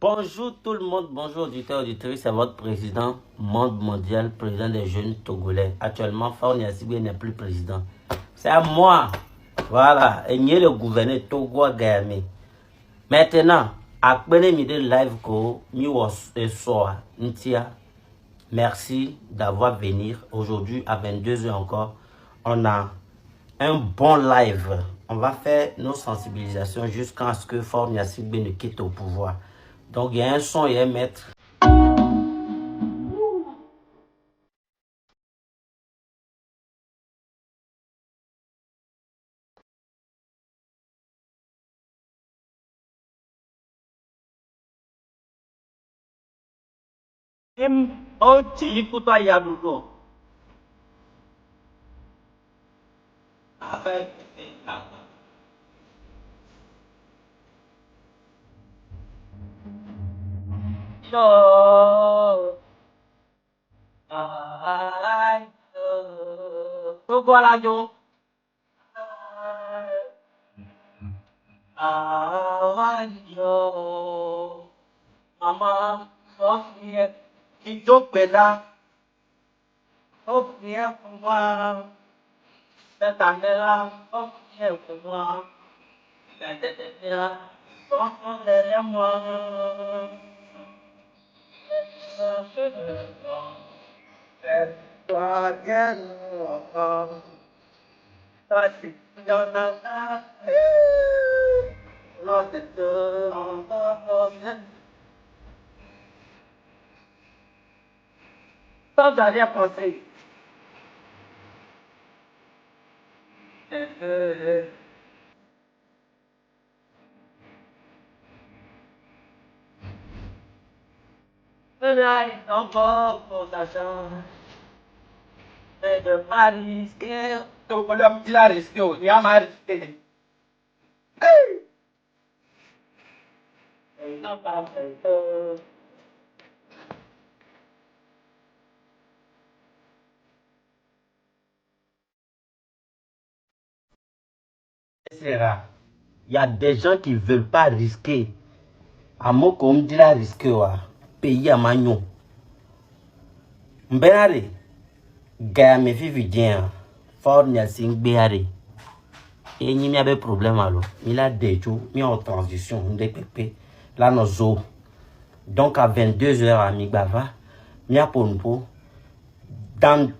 Bonjour tout le monde, bonjour auditeurs, auditrices, c'est votre président monde mondial, président des jeunes togolais. Actuellement, Faure Gnassingbé n'est plus président. C'est à moi. Voilà, et le gouverneur Togo Gayame. Maintenant, après midi live ko mi was soir ntia. Merci d'avoir venu aujourd'hui à 22 h encore. On a un bon live. On va faire nos sensibilisations jusqu'à ce que Faure Gnassingbé ne quitte au pouvoir. Donc il y a un son et un maître. Oh, tu pour toi, Yabuko. Yo. Pourquoi la jo? Yo. Mama, Sophie, qui joue là? Sophie, pour moi. Cette année-là, Sophie, pour moi. Cette année-là, Sophie, derrière moi. Sans arrière-pensée. Encore pour ta chance. Et de pas risquer. Donc, on a dit la risquer, il y a mal risqué. Et non pas fait. C'est rare. Il y a des gens qui ne veulent pas risquer. À moi, comme dit la risquer, pays à Magnon. M'benare. Gayame Vividien. Faure Gnassingbé are. Et il y a des problèmes alors. Il a des jours, il est en transition, il est là nos zo. Donc à 22 h à Mibava, il y a pour nous. Dans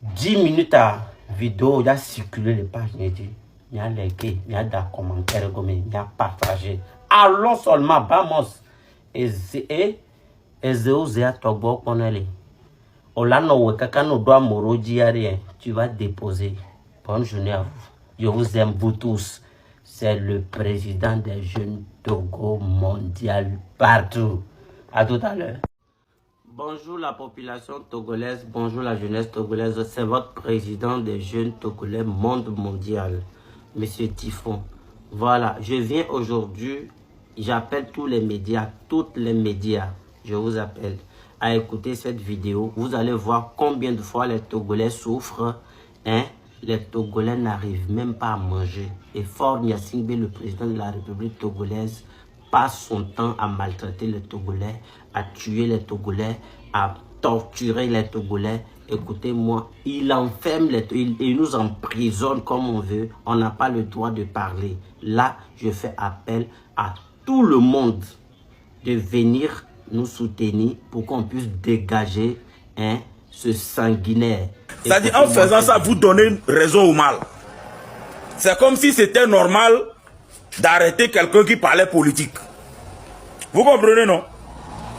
10 minutes à vidéo, il y a circulé les pages. Il y a liké, il y a des commentaires, il y a partagé. Allons seulement, vamos. Et Zéo Togbo Konele. Olano Kakano doit Moroji rien. Tu vas déposer. Bonne journée à vous. Je vous aime vous tous. C'est le président des jeunes Togo mondial partout. À tout à l'heure. Bonjour la population togolaise, bonjour la jeunesse togolaise. C'est votre président des jeunes togolais monde mondial, Monsieur Typhon. Voilà, je viens aujourd'hui, j'appelle tous les médias, toutes les médias, je vous appelle à écouter cette vidéo. Vous allez voir combien de fois les Togolais souffrent, hein. Les Togolais n'arrivent même pas à manger. Et Faure Gnassingbé, le président de la République togolaise, passe son temps à maltraiter les Togolais, à tuer les Togolais, à torturer les Togolais. Écoutez-moi, il enferme il nous emprisonne comme on veut. On n'a pas le droit de parler. Là, je fais appel à tout le monde de venir nous soutenir pour qu'on puisse dégager, hein, ce sanguinaire. C'est-à-dire, en faisant ça, vous donnez raison au mal. C'est comme si c'était normal d'arrêter quelqu'un qui parlait politique. Vous comprenez, non?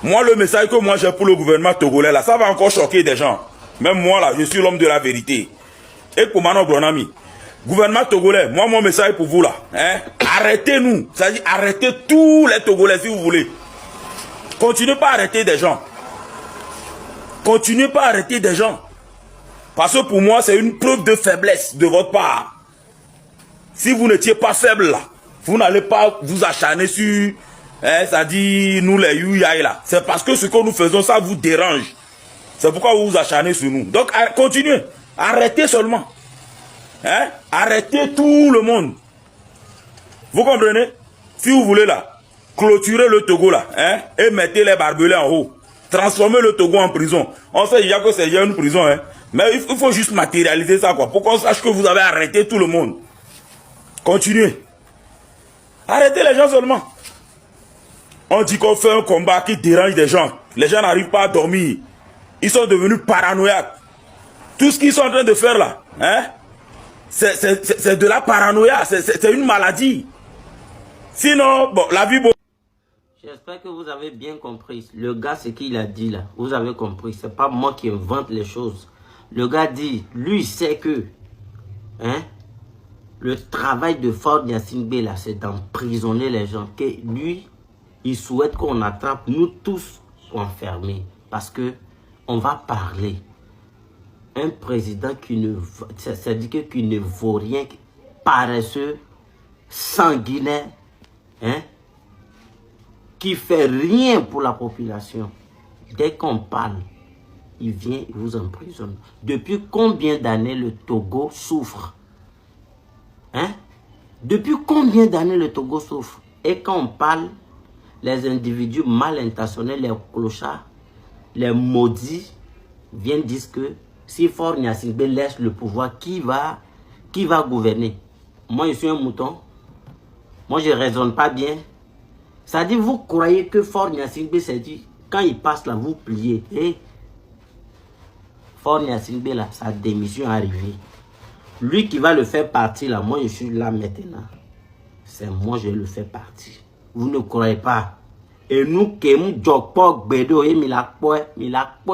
Moi, le message que moi j'ai pour le gouvernement togolais, là, ça va encore choquer des gens. Même moi, là, je suis l'homme de la vérité. Et pour mon ami, gouvernement togolais, moi, mon message pour vous, là, hein, arrêtez-nous. C'est-à-dire, arrêtez tous les Togolais, si vous voulez. Continuez pas à arrêter des gens. Continuez pas à arrêter des gens. Parce que pour moi, c'est une preuve de faiblesse de votre part. Si vous n'étiez pas faible là, vous n'allez pas vous acharner sur, hein, ça dit, nous les Yuyaï là. C'est parce que ce que nous faisons, ça vous dérange. C'est pourquoi vous vous acharnez sur nous. Donc, continuez. Arrêtez seulement. Hein? Arrêtez tout le monde. Vous comprenez? Si vous voulez là, clôturez le Togo là, hein, et mettez les barbelés en haut. Transformez le Togo en prison. On sait déjà que c'est déjà une prison, hein. Mais il faut juste matérialiser ça, quoi, pour qu'on sache que vous avez arrêté tout le monde. Continuez. Arrêtez les gens seulement. On dit qu'on fait un combat qui dérange des gens. Les gens n'arrivent pas à dormir. Ils sont devenus paranoïaques. Tout ce qu'ils sont en train de faire là, hein, c'est de la paranoïa. C'est une maladie. Sinon, bon, la vie... J'espère que vous avez bien compris. Le gars, ce qu'il a dit là, vous avez compris. C'est pas moi qui invente les choses. Le gars dit, lui, il sait que, hein, le travail de Faure Gnassingbé là, c'est d'emprisonner les gens. Que lui, il souhaite qu'on attrape, nous tous, enfermés. Parce que on va parler. Un président qui ne, c'est-à-dire qui ne vaut rien, paresseux, sanguinaire, hein, qui fait rien pour la population. Dès qu'on parle, il vient, il vous emprisonne. Depuis combien d'années le Togo souffre? Hein? Depuis combien d'années le Togo souffre? Et quand on parle, les individus mal intentionnés, les clochards, les maudits, viennent dire que si Faure Gnassingbé laisse le pouvoir, qui va gouverner? Moi, je suis un mouton. Moi, je ne raisonne pas bien. Ça dit, vous croyez que Faure Gnassingbé s'est dit, quand il passe là, vous pliez. Et Faure Gnassingbé là, sa démission est arrivée. Lui qui va le faire partir là, moi je suis là maintenant. C'est moi je le fais partir. Vous ne croyez pas. Et nous qui nous jokpok bedo et milakpo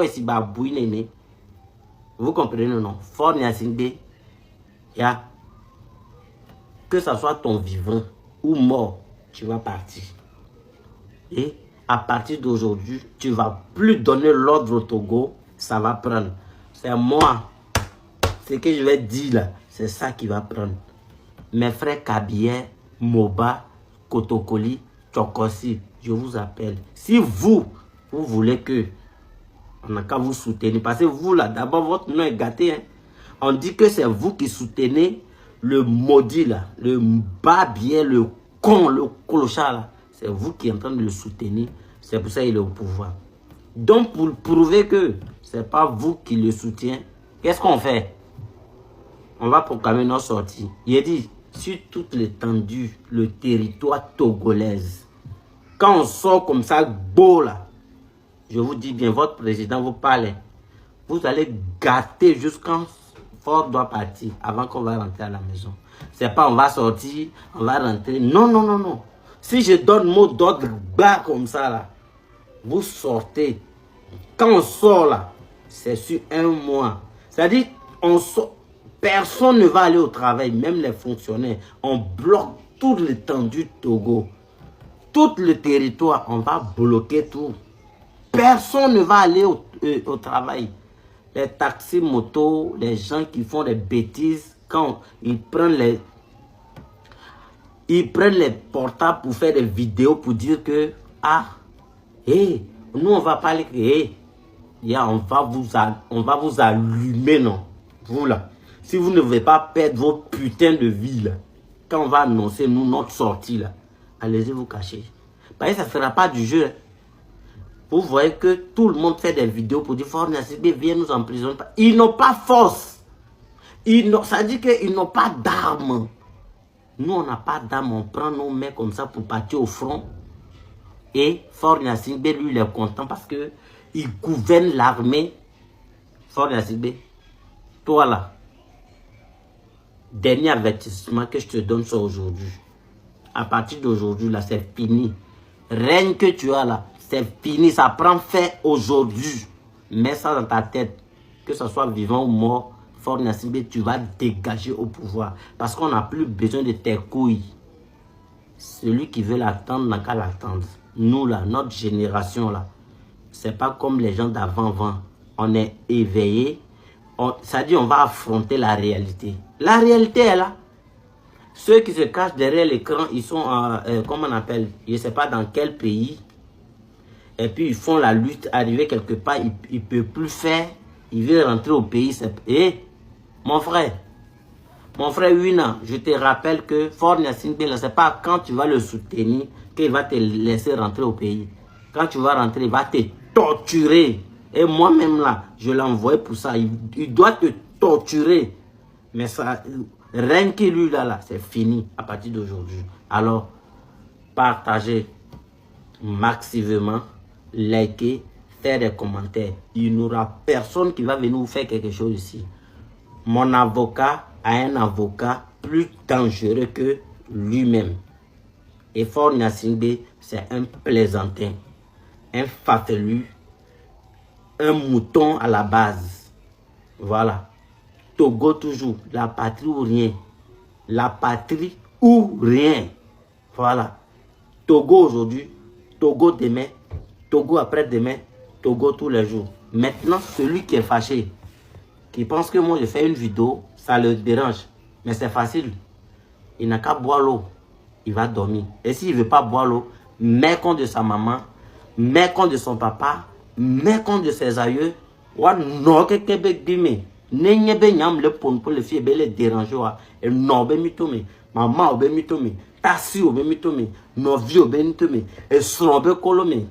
et si babouine nene. Vous comprenez non? Faure Gnassingbé, ya, que ça soit ton vivant ou mort, tu vas partir. Et à partir d'aujourd'hui, tu ne vas plus donner l'ordre au Togo, ça va prendre. C'est moi. Ce que je vais dire là, c'est ça qui va prendre. Mes frères Kabier, Moba, Kotokoli, Tchokosi, je vous appelle. Si vous voulez que, on n'a qu'à vous soutenir. Parce que vous là, d'abord votre nom est gâté. Hein. On dit que c'est vous qui soutenez le maudit là, le babier, le con, le clochard là. C'est vous qui êtes en train de le soutenir. C'est pour ça qu'il est au pouvoir. Donc, pour prouver que ce n'est pas vous qui le soutient, qu'est-ce qu'on fait? On va proclamer notre sortie. Il a dit, sur toute l'étendue, le territoire togolaise, quand on sort comme ça, beau là, je vous dis bien, votre président vous parle, vous allez gâter jusqu'à Faure doit partir, avant qu'on va rentrer à la maison. C'est pas on va sortir, on va rentrer. Non, non, non, non. Si je donne mot d'ordre bas comme ça là, vous sortez. Quand on sort là, c'est sur un mois. C'est-à-dire, on sort, personne ne va aller au travail, même les fonctionnaires. On bloque toute l'étendue du Togo. Tout le territoire, on va bloquer tout. Personne ne va aller au travail. Les taxis motos, les gens qui font des bêtises, quand ils prennent les portables pour faire des vidéos pour dire que, ah, hey, nous on va parler, hey, yeah, on va vous allumer, non. Vous là, si vous ne voulez pas perdre vos putains de vie là, quand on va annoncer nous notre sortie là, allez-y vous cacher. Parce que ça ne sera pas du jeu. Hein. Vous voyez que tout le monde fait des vidéos pour dire Faure Gnassingbé vient nous emprisonner. Ils n'ont pas force. Ça dit qu'ils n'ont pas d'armes. Nous, on n'a pas d'armes. On prend nos mains comme ça pour partir au front. Et Faure Gnassingbé, lui, il est content parce qu'il gouverne l'armée. Faure Gnassingbé, toi là, dernier avertissement que je te donne ça aujourd'hui. À partir d'aujourd'hui, là, c'est fini. Règne que tu as là, c'est fini. Ça prend fin aujourd'hui. Mets ça dans ta tête. Que ce soit vivant ou mort, Faure Gnassingbé, tu vas dégager au pouvoir. Parce qu'on n'a plus besoin de tes couilles. Celui qui veut l'attendre n'a qu'à l'attendre. Nous là, notre génération là, c'est pas comme les gens d'avant-vent. On est éveillés. Ça dit on va affronter la réalité. La réalité est là. Ceux qui se cachent derrière l'écran, ils sont, comment on appelle, je ne sais pas dans quel pays. Et puis ils font la lutte, arriver quelque part, ils ne peuvent plus faire. Ils veulent rentrer au pays. Et mon frère, Mon frère Wina, je te rappelle que Faure Gnassingbé, ce n'est pas quand tu vas le soutenir qu'il va te laisser rentrer au pays. Quand tu vas rentrer, il va te torturer. Et moi-même là, je l'ai envoyé pour ça. Il doit te torturer. Mais ça, rien que lui là, c'est fini à partir d'aujourd'hui. Alors, partagez massivement, likez, faire des commentaires. Il n'y aura personne qui va venir vous faire quelque chose ici. Mon avocat a un avocat plus dangereux que lui-même. Et Faure Gnassingbé, c'est un plaisantin, un fatelu, un mouton à la base. Voilà. Togo toujours, la patrie ou rien. La patrie ou rien. Voilà. Togo aujourd'hui, Togo demain, Togo après-demain, Togo tous les jours. Maintenant, celui qui est fâché, qui pense que moi je fais une vidéo, ça le dérange. Mais c'est facile. Il n'a qu'à boire l'eau. Il va dormir. Et s'il ne veut pas boire l'eau, met compte de sa maman, met compte de son papa, met compte de ses aïeux. Wa no ke kebe dime. Nenye be nyam le pon pour le fille be le déranger wa. Et no be mitome. Maman be mitome. Tassi be mitome. No vie be mitome. Et son be kolome.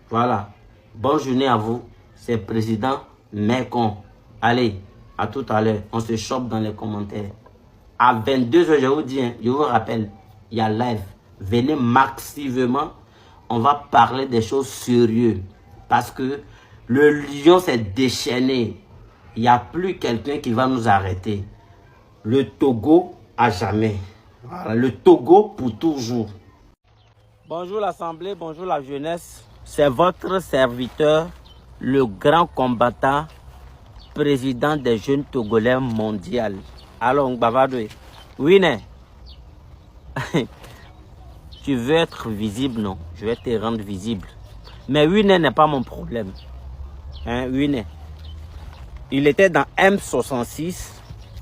Voilà. Bonne journée à vous. C'est président Mekon. Allez, à tout à l'heure. On se chope dans les commentaires. À 22h, je vous dis, hein, je vous rappelle, il y a live. Venez massivement. On va parler des choses sérieuses. Parce que le lion s'est déchaîné. Il n'y a plus quelqu'un qui va nous arrêter. Le Togo à jamais. Voilà, le Togo pour toujours. Bonjour l'Assemblée, bonjour la jeunesse. C'est votre serviteur, le grand combattant, président des jeunes Togolais mondial. Alors, Ngbabadoe, Wine, tu veux être visible, non? Je vais te rendre visible. Mais Wine n'est pas mon problème. Hein, Wine. Il était dans M66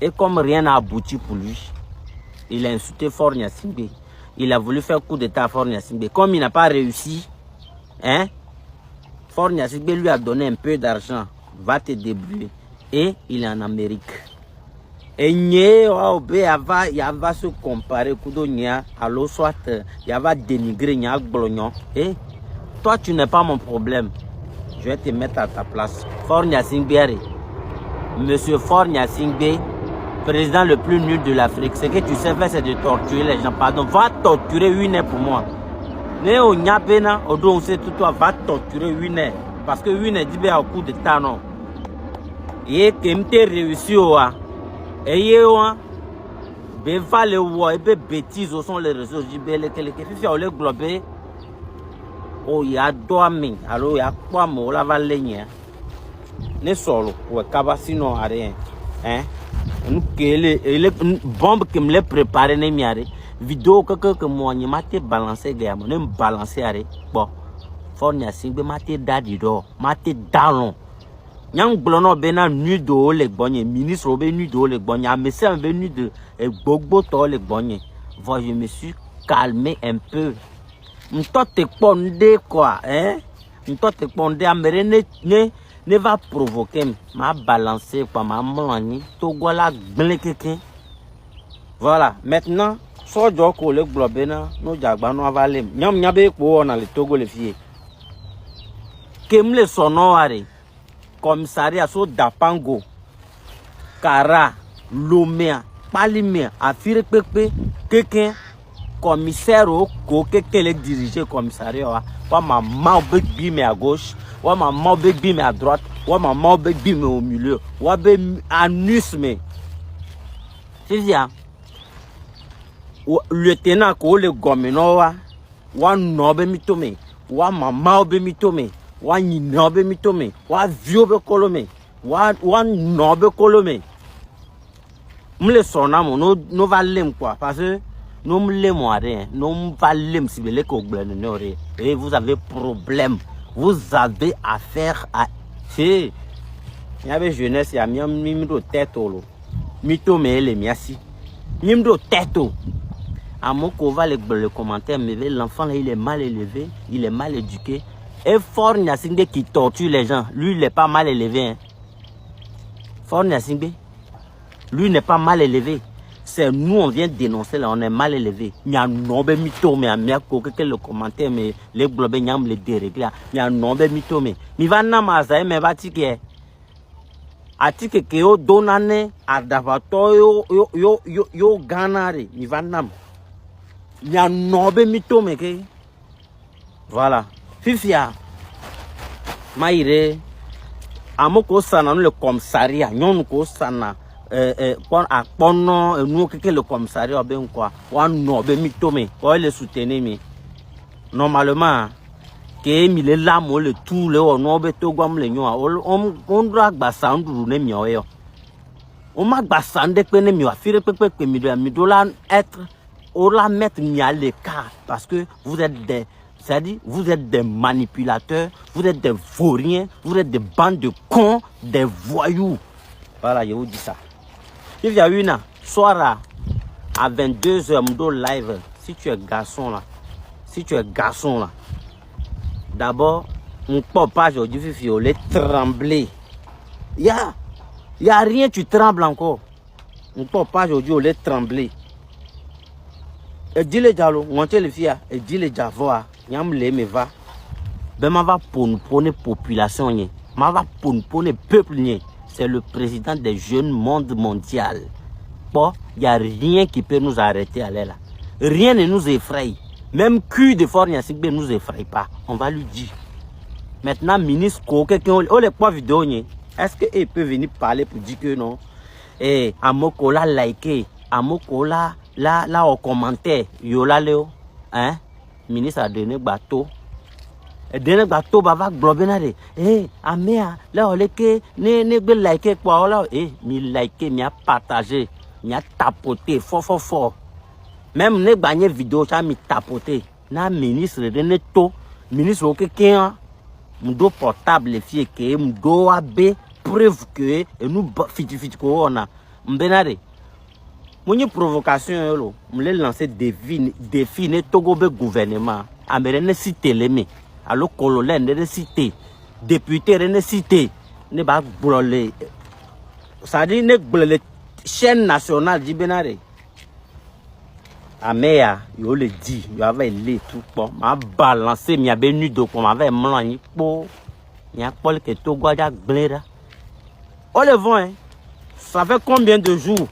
et comme rien n'a abouti pour lui, il a insulté Faure Gnassingbé. Il a voulu faire coup d'état à Faure Gnassingbé. Comme il n'a pas réussi, hein, Faure Gnassingbé lui a donné un peu d'argent. Va te débrouiller. Et il est en Amérique. Et il va se comparer à l'eau, soit il va dénigrer. Et toi, tu n'es pas mon problème. Je vais te mettre à ta place. Faure Gnassingbé, Monsieur Faure Gnassingbé, président le plus nul de l'Afrique. Ce que tu sais faire, c'est de torturer les gens. Pardon, va torturer Wine pour moi. Néo Nyabena, Odo, sait tout toi, va torturer Wine. Parce que Wine dit bien au coup de temps, non. Et que m'te réussi, et yéwa, va le voir, et bêtises au sont les réseaux, les filles, on les globé. Oh, il y a dormi, alors il y a quoi, mais la va l'aignée. Ne solo, ou cabasino à rien. Hein? Les bombes qui me les préparent, ne m'y arrive. Vidéo que moi, je m'ai balancé, je m'ai balancé. Bon, Faure Gnassingbé m'a été d'adido, m'a été d'allon. Nyang blono bena nu do le gbonye, ministre be nu do le gbonye, amese be nu de gbogbo to le gbonye. Voilà, je me suis calmé un peu. M'to te pondé quoi, hein? M'to te pondé, amere ne va provoquer, m'a balancé quoi, m'a mani, to gola gblekeke. Voilà, maintenant, so joko le globena, no jagba no avalem. Nyam nyabe ko na le Togo le fie. Kem le sono are. Commissariat so Dapango, Kara, Lomé, Palimé, Afire Pepe, quelqu'un, commissaire au co, quelqu'un les diriger commissariat. Wa maman be bime à gauche, wa maman be bime à droite, wa maman be bime au milieu, wa be anus me. C'est ça. Lieutenant ko le gomino wa no be mitome, wa maman be mitome. Wa nobe mitome, wa viobe kolome, wa nobe kolome. M'le sonamo no valem quoi, parce que nous m'le rien, nous valem si bele ko gbenore. Et vous avez problème, vous avez affaire à c'est. Il y avait jeunesse, il y a mimdo tête lo, mitome le miasi, mimdo tête. À mon va le commentaire, mais l'enfant là il est mal élevé, il est mal éduqué. Et Faure Gnassingbé qui torture les gens, lui il n'est pas mal élevé. Hein. Faure Gnassingbé, lui n'est pas mal élevé. C'est nous, on vient dénoncer là, on est mal élevé. Il y a un nombre de mythos, mais il y a le commentaire, mais les globes, il y a les déréglés. Il y a un nombre de mythos, mais il va n'a pas ça, mais va tirer. Atike que yo donane adavato yo ganare il va n'a. Il y a un nombre de mythos, mais que. Voilà. Fifia. Maïre. Amoko sana le commissariat. Nyon ko sana. Nous le commissariat ben quoi on ben mitome on le soutenir mais normalement que mi le lamo le tout le on be to gwam le nyo on doit gba sandu ne mi oyo on ma gba sande pe ne mi afire pe mi do la être on la mettre mi à l'écart parce que vous êtes des c'est-à-dire vous êtes des manipulateurs, vous êtes des vauriens, vous êtes des bandes de cons, des voyous. Voilà, je vous dis ça. Il y a une soirée à 22h, Mdo live. Si tu es garçon là, d'abord, on peut pas aujourd'hui violer, trembler. Il y a rien, tu trembles encore. On peut pas aujourd'hui trembler. Et dis les dialogues, on te le fait, et dis les dialogues, yam le me va. Ben ma va pour nous prendre population, ma va pour nous prendre peuple. C'est le président des jeunes monde mondial. Bon, il n'y a rien qui peut nous arrêter à là. Rien ne nous effraie. Même cul de Fort Nyasingbe ne nous effraie pas. On va lui dire. Maintenant, ministre, quelqu'un, on les pas vidéo, est-ce qu'il peut venir parler pour dire que non? Et Amoko la liké, Amoko la au commentaire, yola leo, hein? Ministre a donné bateau. Et dernier bateau va globenare amea là on que ne liker quoi là mi liker mi a partager mi a tapoter fort même ne gagner vidéo ça mi tapoter na ministre de neto ministre au quelqu'un mdo portable les filles que mdo ab preuve que nous fit ko on a mbenare mon provocation lo me lancer défi ne Togo be gouvernement américain cité les mais alors colonel ne cité député ne cité ne ba brûler ça dit ne brûler chaîne nationale du Benare amea yo le dit yo avait les tout bon m'a balancer mi a benu do comme avec mlan po ni a pol que Togo a glera on le vent hein ça fait combien de jours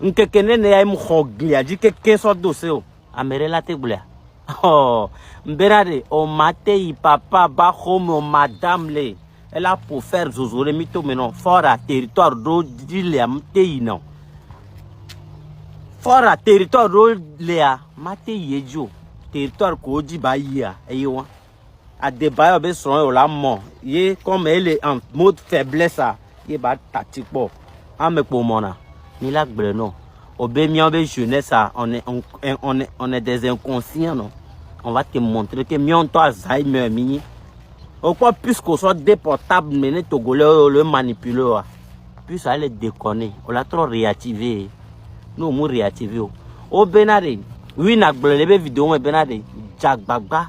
nkekene ne ya mu khogli a dit que so dossier amere la te bula. Oh, Mbérade, on maté papa, bahomo, madame le. Elle a pour faire zozore mito menon. Fort à territoire d'Odile, mté non. Fort à territoire d'Odile, maté yejo. Territoire Kodi Bahia, aywa. À débat, ben son la mort. Yé, comme elle est en mode faiblesse, yé bat tactique bon. Ame pour mona. Ni la non. Au bémian, jeunesse, on est des inconscients, non. On va te montrer que mion toi Alzheimer mini. Au quoi puisqu'on soit déportable mais Togolais le manipuleur. Puis ça allait déconner. On l'a trop réactivé. Nous on réactivé. Au Benare, oui n'a les vidéos mais Benare, Jack Bagba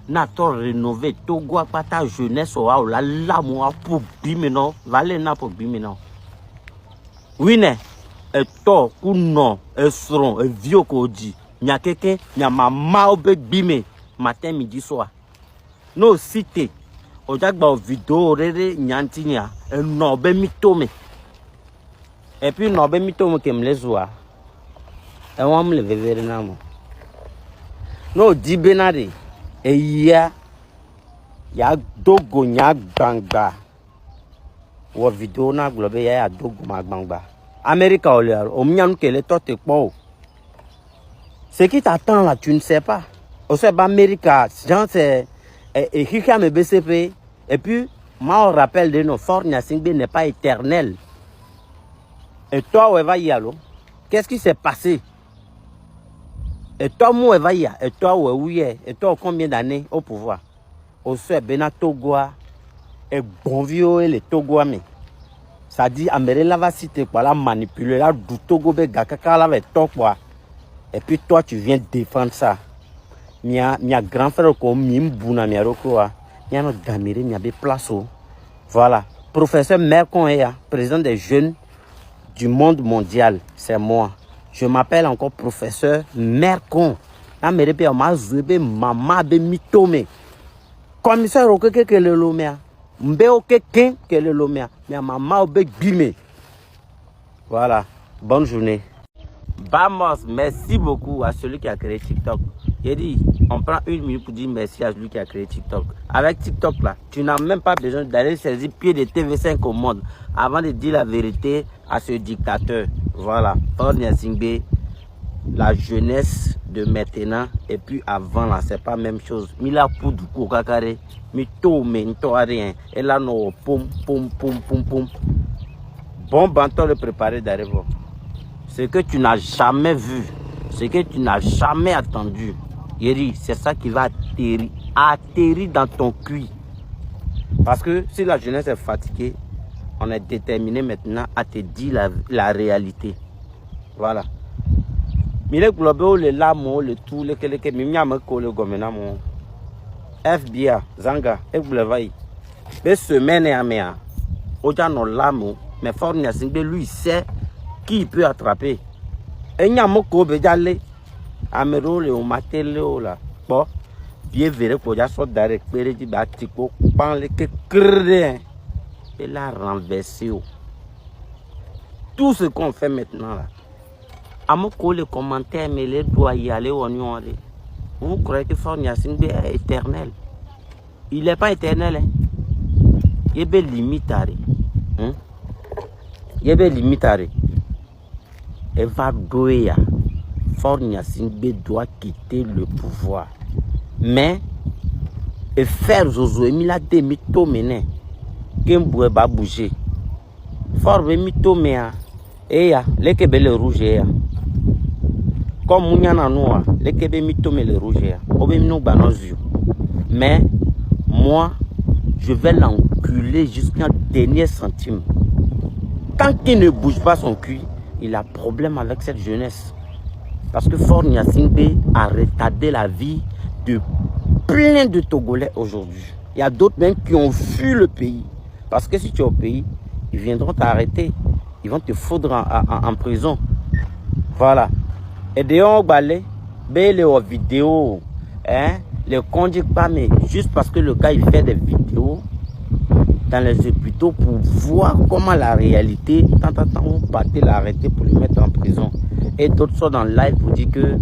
n'a trop rénové Togo à ta jeunesse ou la moi pour bimeno, valé n'a pour bimeno. Oui né, et toi ou non, et seront et vieux koji. N'y a quelqu'un, n'y a maman au bébé matin, midi, soir. Nos cités, au jagba vidéo, rere, nyantinia, un nobe mitome. Et puis, nobe mitome qui me les voit. Et on me le verra namo. No, di benade, et ya dogo, nya ganga. Ou vidéo na globe, ya dogo magbanga. Amérique, au mian que les totes po. Ce qui t'attend là, tu ne sais pas. Au sein d'Amérique, c'est et BCP. Et puis, moi, on rappelle de nos Fort Nyasingbe n'est pas éternel. Et toi, où va y aller? Qu'est-ce qui s'est passé? Et toi, où va y aller? Et toi, où est? Et toi, combien d'années au pouvoir? Au sein de Togoa, et bon vieux, les Togoa, mais ça dit, Amérique, la va citer quoi, la manipuler, la du Togo, Gakaka, la va toi, quoi. Et puis toi, tu viens défendre ça. Mia grand frère comme Mimbouna, mia rokoa. Mia no damire, mia be place. Voilà. Professeur Mercon, président des jeunes du monde mondial, c'est moi. Je m'appelle encore professeur Mercon. La mère de ma zebe maman de mitome. Commissaire au que le lomea. Mbe au que le lomea. Mais maman au bec bimé. Voilà. Bonne journée. Vamos, merci beaucoup à celui qui a créé TikTok. J'ai dit, on prend 1 minute pour dire merci à celui qui a créé TikTok. Avec TikTok là, tu n'as même pas besoin d'aller saisir pied de TV5 au monde avant de dire la vérité à ce dictateur. Voilà, Faure Gnassingbé, la jeunesse de maintenant et puis avant là, c'est pas la même chose. Mila pour du coup, kakare, mito, mento, rien. Et là, non, poum, poum, poum, poum, poum. Bon, banton le préparer d'arriver. Ce que tu n'as jamais vu, ce que tu n'as jamais attendu, Yeri, c'est ça qui va atterrir dans ton cuit. Parce que si la jeunesse est fatiguée, on est déterminé maintenant à te dire la réalité. Voilà. Mile globo le lamo le tout le keleke mimiam ko le gomena mo. FBI zanga e glevai. Be semaine à mea. Oja no lamo, mais Faure Gnassingbé lui sait qui peut attraper. Et nyamoko be jale. Amero le matel là. Bon, bien verré pour ya so dare pere di batiko pan le que cré. Et la renversé. Tout ce qu'on fait maintenant là. Amoko les commentaires mais les doit y aller au oignon. Vous croyez que Faure Gnassingbé est éternel? Il n'est pas éternel. Hein? Il est limitari. Hein? Il est limitari. Et va doya. Faure Gnassingbé doit quitter le pouvoir. Mais, et faire Zozo et Mila de mito mene. Kemboué va bouger. Faure mito mea. Et ya, les kebele rouge ya. Comme Mouniana Noa, les kebe mito me le rouge ya. Obemino banozio. Mais, moi, je vais l'enculer jusqu'à dernier centime. Tant qu'il ne bouge pas son cul, il a problème avec cette jeunesse. Parce que Faure Gnassingbé a retardé la vie de plein de Togolais aujourd'hui. Il y a d'autres même qui ont fui le pays. Parce que si tu es au pays, ils viendront t'arrêter. Ils vont te foutre en prison. Voilà. Et d'ailleurs, les vidéos, hein, les conduits pas, mais juste parce que le gars il fait des vidéos dans les hôpitaux pour voir comment la réalité, tant vous partez l'arrêter pour le mettre en prison. Et d'autres sont dans le live pour dire que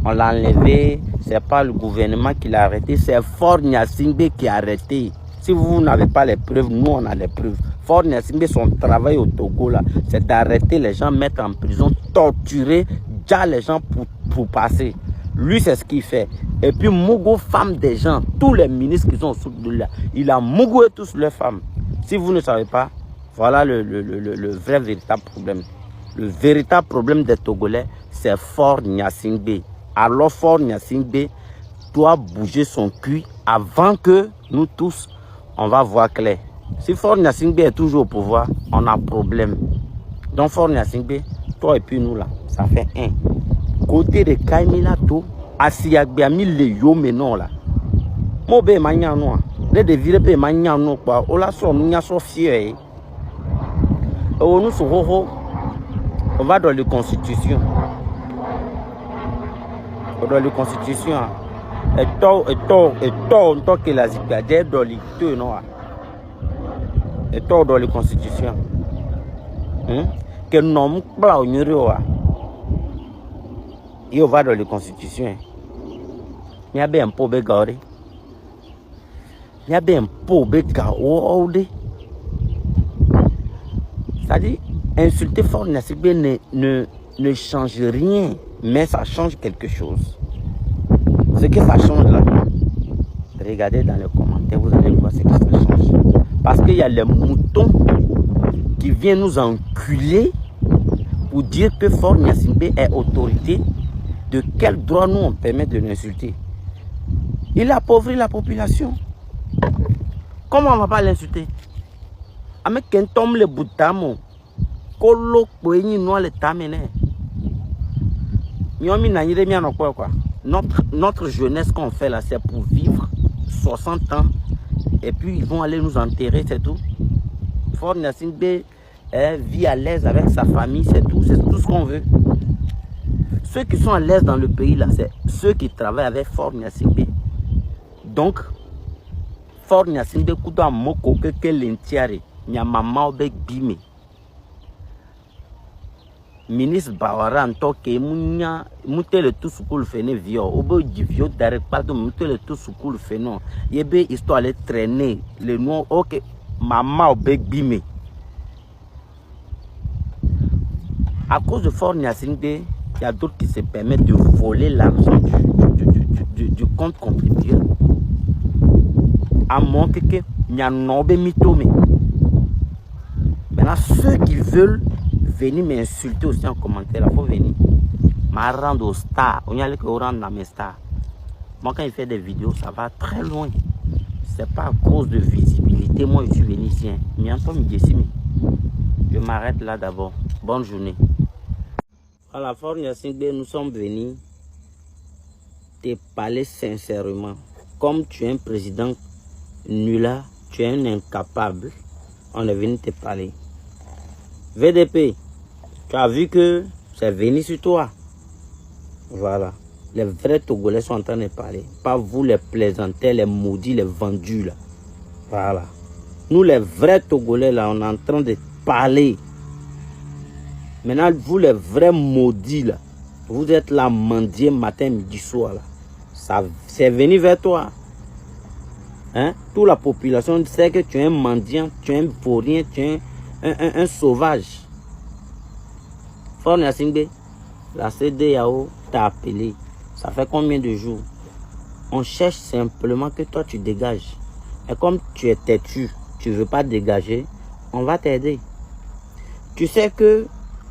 on l'a enlevé, c'est pas le gouvernement qui l'a arrêté, c'est Faure Gnassingbé qui a arrêté. Si vous n'avez pas les preuves, nous on a les preuves. Faure Gnassingbé, son travail au Togo là, c'est d'arrêter les gens, mettre en prison, torturer, déjà les gens pour passer. Lui, c'est ce qu'il fait. Et puis, Mougou, femme des gens, tous les ministres qui sont au sud de là, il a mougoué tous leurs femmes. Si vous ne savez pas, voilà le vrai, véritable problème. Le véritable problème des Togolais, c'est Faure Gnassingbé. Alors, Faure Gnassingbé doit bouger son cul avant que nous tous, on va voir clair. Si Faure Gnassingbé est toujours au pouvoir, on a problème. Donc, Faure Gnassingbé, toi et puis nous là, ça fait un. Côté de Kaimila to asiagbe ami le yo menon là mo be manya no le de vire be manya no pa o la so nya so fie o nous so ho on va dans la constitution dans la constitution et to que la zikade dans les deux non et to dans la constitution que nom bla o nyiro a il va dans la constitution. Il y a bien un peu de gare. Il y a bien un peu de gare. C'est-à-dire, insulter Faure Gnassingbé ne change rien, mais ça change quelque chose. Ce que ça change là, regardez dans les commentaires, vous allez voir ce que ça change. Parce qu'il y a les moutons qui viennent nous enculer pour dire que Faure Gnassingbé est autorité. De quel droit nous on permet de l'insulter? Il appauvrit la population. Comment on ne va pas l'insulter? Avec un tombe le boutamo, colo poigni noir le tamene. Notre jeunesse qu'on fait là, c'est pour vivre 60 ans et puis ils vont aller nous enterrer, c'est tout. Faure Gnassingbé vit à l'aise avec sa famille, c'est tout ce qu'on veut. ceux qui sont à l'aise dans le pays, là, c'est ceux qui travaillent avec Faure Gnassingbé. Donc, Faure Gnassingbé, Kouda Moko, Keke Lentiare, Nyamama Obek Bime. Ministre Bawara, Antoke, Mounia, Mouté le tout sous le fene viol, Obo Divio, Darek, pardon, Mouté le tout sous le fene. Yebe, histoire de traîner, les noirs, ok, Mama Obek Bime. À cause de Faure Gnassingbé, il y a d'autres qui se permettent de voler l'argent du compte contribuable. À moins que il y a un mitome. Maintenant, ceux qui veulent venir m'insulter aussi en commentaire, il faut venir. Ma rendre aux stars. On y a que rendre dans mes stars. Moi, quand il fait des vidéos, ça va très loin. C'est pas à cause de visibilité. Moi, je suis venu ici. Je m'arrête là d'abord. Bonne journée. À la Faure Gnassingbé, nous sommes venus te parler sincèrement. Comme tu es un président nul, tu es un incapable, on est venu te parler. VDP, tu as vu que c'est venu sur toi. Voilà. Les vrais Togolais sont en train de parler. Pas vous les plaisantels, les maudits, les vendus là. Voilà. Nous les vrais Togolais là, on est en train de parler. Maintenant, vous les vrais maudits là, vous êtes là mendier matin, midi, soir là. Ça, c'est venu vers toi. Hein? Toute la population sait que tu es un mendiant, tu es un vaurien, tu es un sauvage. Faure Gnassingbé, la CEDEAO t'a appelé. Ça fait combien de jours? On cherche simplement que toi tu dégages. Et comme tu es têtu, tu ne veux pas dégager, on va t'aider. Tu sais que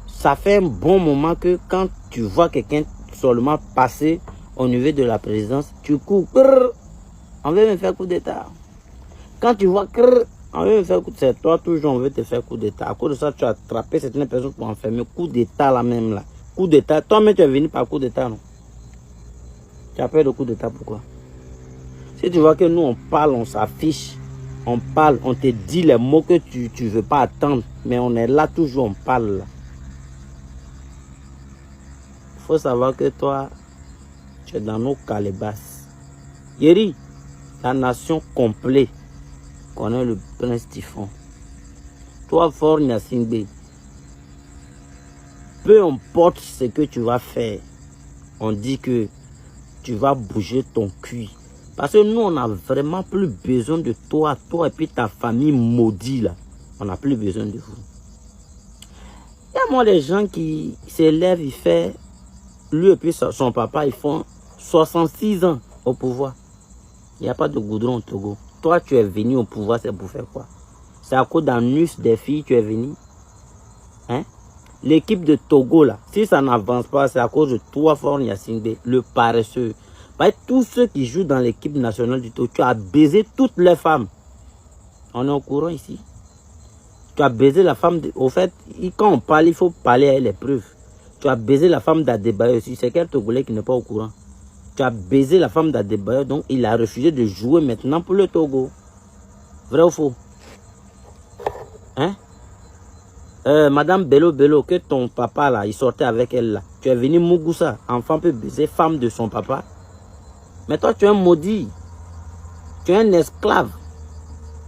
ça fait un bon moment que quand tu vois quelqu'un seulement passer au niveau de la présidence, tu cours. On veut me faire coup d'état. Quand tu vois on veut me faire coup d'état, c'est toi toujours on veut te faire coup d'état. À cause de ça, tu as attrapé certaines personnes pour enfermer. Coup d'état là même là. Coup d'état. Toi-même tu es venu par coup d'état, non? Tu as peur de coup d'état, pourquoi? Si tu vois que nous on parle, on s'affiche, on parle, on te dit les mots que tu ne veux pas attendre, mais on est là toujours, on parle là. Il faut savoir que toi, tu es dans nos calebasses. Yeri, la nation complète connaît le prince Typhon. Toi, Faure Gnassingbé, peu importe ce que tu vas faire, on dit que tu vas bouger ton cul. Parce que nous, on n'a vraiment plus besoin de toi, toi et puis ta famille maudite là. On n'a plus besoin de vous. Il y a moi les gens qui s'élèvent, ils font, lui et puis son papa, ils font 66 ans au pouvoir. Il n'y a pas de goudron au Togo. Toi, tu es venu au pouvoir, c'est pour faire quoi? C'est à cause d'annus des filles tu es venu? Hein? L'équipe de Togo, là, si ça n'avance pas, c'est à cause de toi, Faure Gnassingbé, le paresseux. Tous ceux qui jouent dans l'équipe nationale du Togo, tu as baisé toutes les femmes. On est au courant ici. Tu as baisé la femme... Au fait, quand on parle, il faut parler à les preuves. Tu as baisé la femme d'Adebayo aussi. C'est quel Togolais qui n'est pas au courant? Tu as baisé la femme d'Adebayo, donc il a refusé de jouer maintenant pour le Togo. Vrai ou faux? Hein? Madame Bello, que ton papa là, il sortait avec elle là. Tu es venu Mougoussa, enfant peut baiser femme de son papa. Mais toi, tu es un maudit. Tu es un esclave.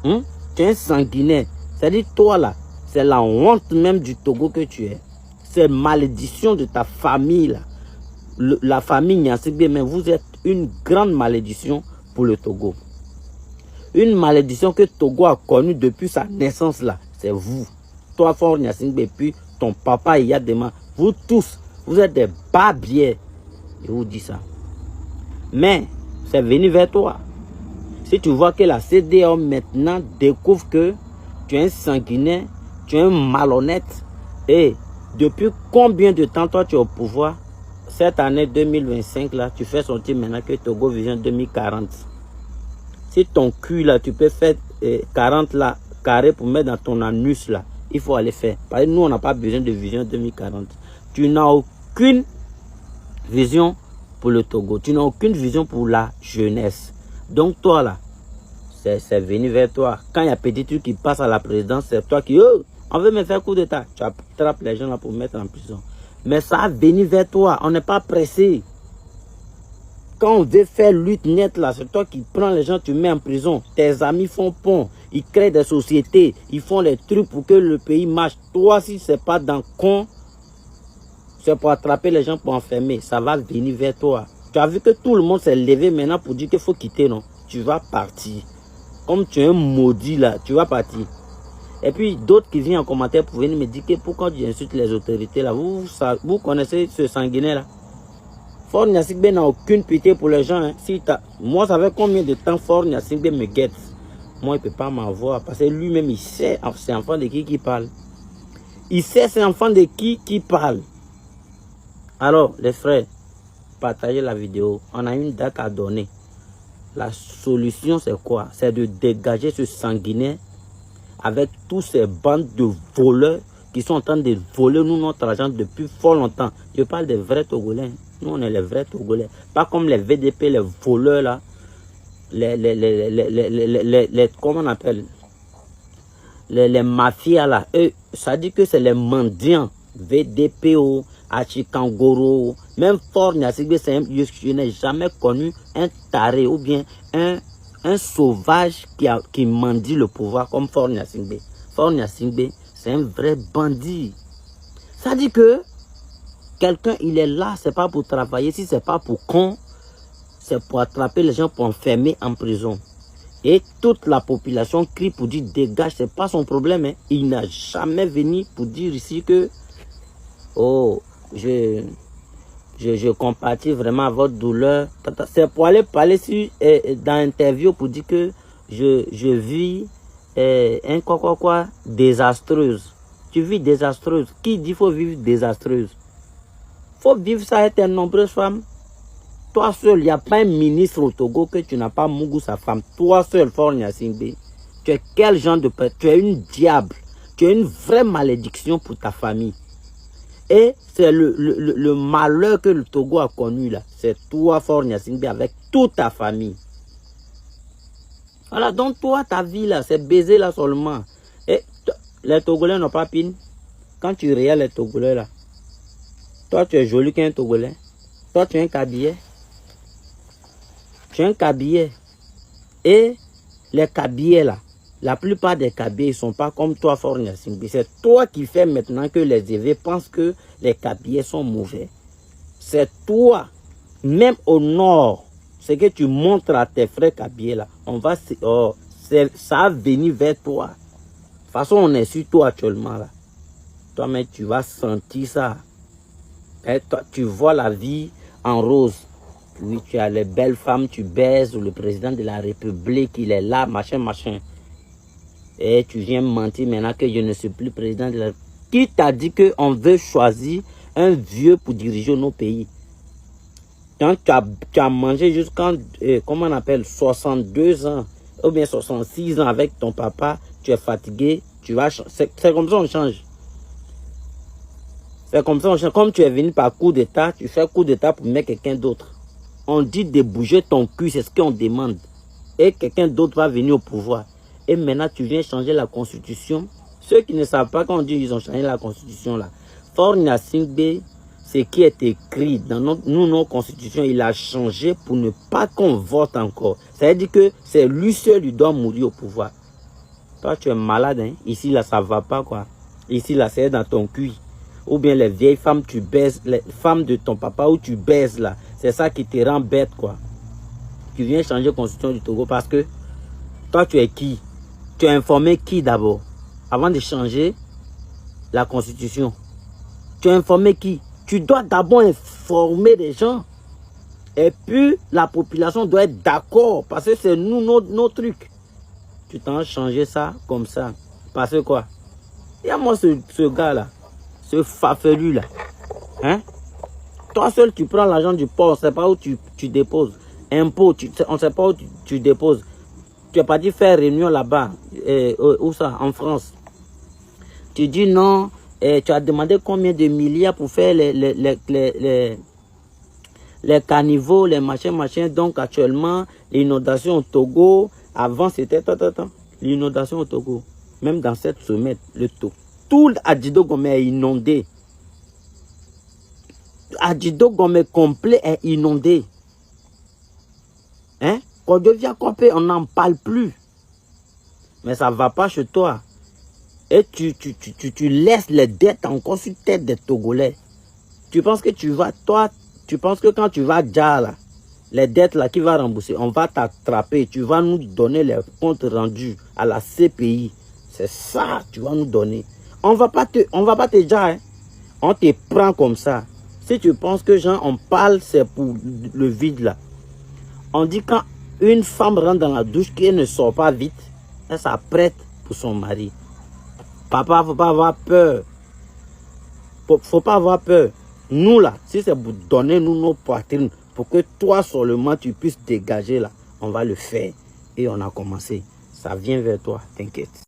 Tu es un sanguinaire. C'est-à-dire, toi là, c'est la honte même du Togo que tu es. C'est malédiction de ta famille là. La famille Gnassingbé, mais vous êtes une grande malédiction pour le Togo. Une malédiction que Togo a connue depuis sa naissance là. C'est vous. Toi, Faure Gnassingbé, puis ton papa Yadema. Vous tous, vous êtes des barbiers. Je vous dis ça. Mais, c'est venu vers toi. Si tu vois que la CEDEAO maintenant découvre que tu es un sanguinaire, tu es un malhonnête, et depuis combien de temps toi tu es au pouvoir? Cette année 2025 là, tu fais sortir maintenant que Togo Vision 2040. Si ton cul là, tu peux faire 40 là, carré pour mettre dans ton anus là, il faut aller faire. Parce que nous, on n'a pas besoin de Vision 2040. Tu n'as aucune vision pour le Togo. Tu n'as aucune vision pour la jeunesse. Donc toi là, c'est venu vers toi. Quand il y a petit truc qui passe à la présidence, c'est toi qui, oh, on veut me faire coup d'état. Tu attrapes les gens là pour mettre en prison. Mais ça va venir vers toi. On n'est pas pressé. Quand on veut faire lutte nette là, c'est toi qui prends les gens, tu mets en prison. Tes amis font pont, ils créent des sociétés, ils font les trucs pour que le pays marche. Toi, si c'est pas dans con, c'est pour attraper les gens pour enfermer. Ça va venir vers toi. Tu as vu que tout le monde s'est levé maintenant pour dire qu'il faut quitter, non? Tu vas partir. Comme tu es un maudit là, tu vas partir. Et puis d'autres qui viennent en commentaire pour venir me dire que pourquoi tu insultes les autorités là. Vous connaissez ce sanguinaire là? Faure Gnassingbé n'a aucune pitié pour les gens. Hein. Si moi, ça fait combien de temps Faure Gnassingbé me guette? Moi, il ne peut pas m'avoir. Parce que lui-même, il sait c'est enfant de qui parle. Il sait c'est enfant de qui parle. Alors, les frères, partagez la vidéo. On a une date à donner. La solution, c'est quoi? C'est de dégager ce sanguinaire avec tous ces bandes de voleurs qui sont en train de voler nous notre argent depuis fort longtemps. Je parle des vrais Togolais. Nous, on est les vrais Togolais. Pas comme les VDP, les voleurs là. Comment on appelle? Les mafias là. Eux, ça dit que c'est les mendiants. VDPO, Achikangoro, même Faure Gnassingbé, je n'ai jamais connu un taré ou bien un sauvage qui mendie le pouvoir comme Faure Gnassingbé. Faure Gnassingbé, c'est un vrai bandit. Ça dit que quelqu'un, il est là, c'est pas pour travailler. Si c'est pas pour con, c'est pour attraper les gens, pour enfermer en prison. Et toute la population crie pour dire dégage, c'est pas son problème. Hein. Il n'a jamais venu pour dire ici que oh, je compatis vraiment à votre douleur. C'est pour aller parler dans l'interview pour dire que je vis désastreuse. Tu vis désastreuse. Qui dit qu'il faut vivre désastreuse? Faut vivre ça avec tes nombreuses femmes. Toi seul, il n'y a pas un ministre au Togo que tu n'as pas Mougou sa femme. Toi seul, Faure Gnassingbé. Tu es quel genre de père? Tu es une diable. Tu es une vraie malédiction pour ta famille. Et c'est le malheur que le Togo a connu là. C'est toi, Faure Gnassingbé, avec toute ta famille. Voilà, donc toi, ta vie là, c'est baiser là seulement. Et les Togolais n'ont pas pine. Quand tu regardes les Togolais là, toi tu es joli qu'un Togolais. Toi tu es un Kabyé. Tu es un Kabyé. Et les Kabyés là, la plupart des Kabyés, ils ne sont pas comme toi, Faure Gnassingbé. C'est toi qui fais maintenant que les évêques pensent que les Kabyés sont mauvais. C'est toi, même au nord, ce que tu montres à tes frères Kabyés là, ça va venir vers toi. De toute façon, on est sur toi actuellement là. Toi, mais tu vas sentir ça. Et toi, tu vois la vie en rose. Oui, tu as les belles femmes, tu baises le président de la République, il est là, machin, machin. Et tu viens me mentir maintenant que je ne suis plus président de la République. Qui t'a dit qu'on veut choisir un vieux pour diriger nos pays? Quand tu as mangé jusqu'à, comment on appelle, 62 ans, ou bien 66 ans avec ton papa, tu es fatigué, tu vas changer. C'est comme ça on change. C'est comme ça on change. Comme tu es venu par coup d'état, tu fais coup d'état pour mettre quelqu'un d'autre. On dit de bouger ton cul, c'est ce qu'on demande. Et quelqu'un d'autre va venir au pouvoir. Et maintenant, tu viens changer la constitution. Ceux qui ne savent pas quand on dit qu'ils ont changé la constitution là. Faure Gnassingbé, ce qui est écrit dans nos constitutions, il a changé pour ne pas qu'on vote encore. Ça veut dire que c'est lui seul qui doit mourir au pouvoir. Toi, tu es malade, hein? Ici, là, ça va pas, quoi. Ici, là, c'est dans ton cul. Ou bien les vieilles femmes, tu baises, les femmes de ton papa où tu baises, là. C'est ça qui te rend bête, quoi. Tu viens changer la constitution du Togo parce que toi, tu es qui? Tu as informé qui d'abord? Avant de changer la constitution. Tu as informé qui? Tu dois d'abord informer les gens. Et puis, la population doit être d'accord. Parce que c'est nous, nos trucs. Tu t'en changé ça comme ça. Parce que quoi? Il y a moi ce gars-là. Ce fafelu là. Hein? Toi seul, tu prends l'argent du port. On ne sait pas où tu déposes. Impôt, on ne sait pas où tu déposes. Tu n'as pas dit faire réunion là-bas. Où ça? En France. Tu dis non. Tu as demandé combien de milliards pour faire les caniveaux, les machins. Donc actuellement, l'inondation au Togo, avant c'était l'inondation au Togo. Même dans cette semaine, tout Adjido Gomé est inondé. Adjido Gomé complet est inondé. Hein? Quand devient complet, on n'en parle plus. Mais ça ne va pas chez toi. Et tu laisses les dettes encore sur la tête des Togolais. Tu penses que tu penses que quand tu vas déjà là, les dettes là qui va rembourser, on va t'attraper, tu vas nous donner les comptes rendus à la CPI. C'est ça, tu vas nous donner. On va pas te dire, hein. On te prend comme ça. Si tu penses que genre on parle, c'est pour le vide là. On dit quand une femme rentre dans la douche qu'elle ne sort pas vite, elle s'apprête pour son mari. Papa, faut pas avoir peur. Faut pas avoir peur. Nous là, si c'est pour donner nous nos poitrines, pour que toi seulement tu puisses dégager là, on va le faire. Et on a commencé. Ça vient vers toi, t'inquiète.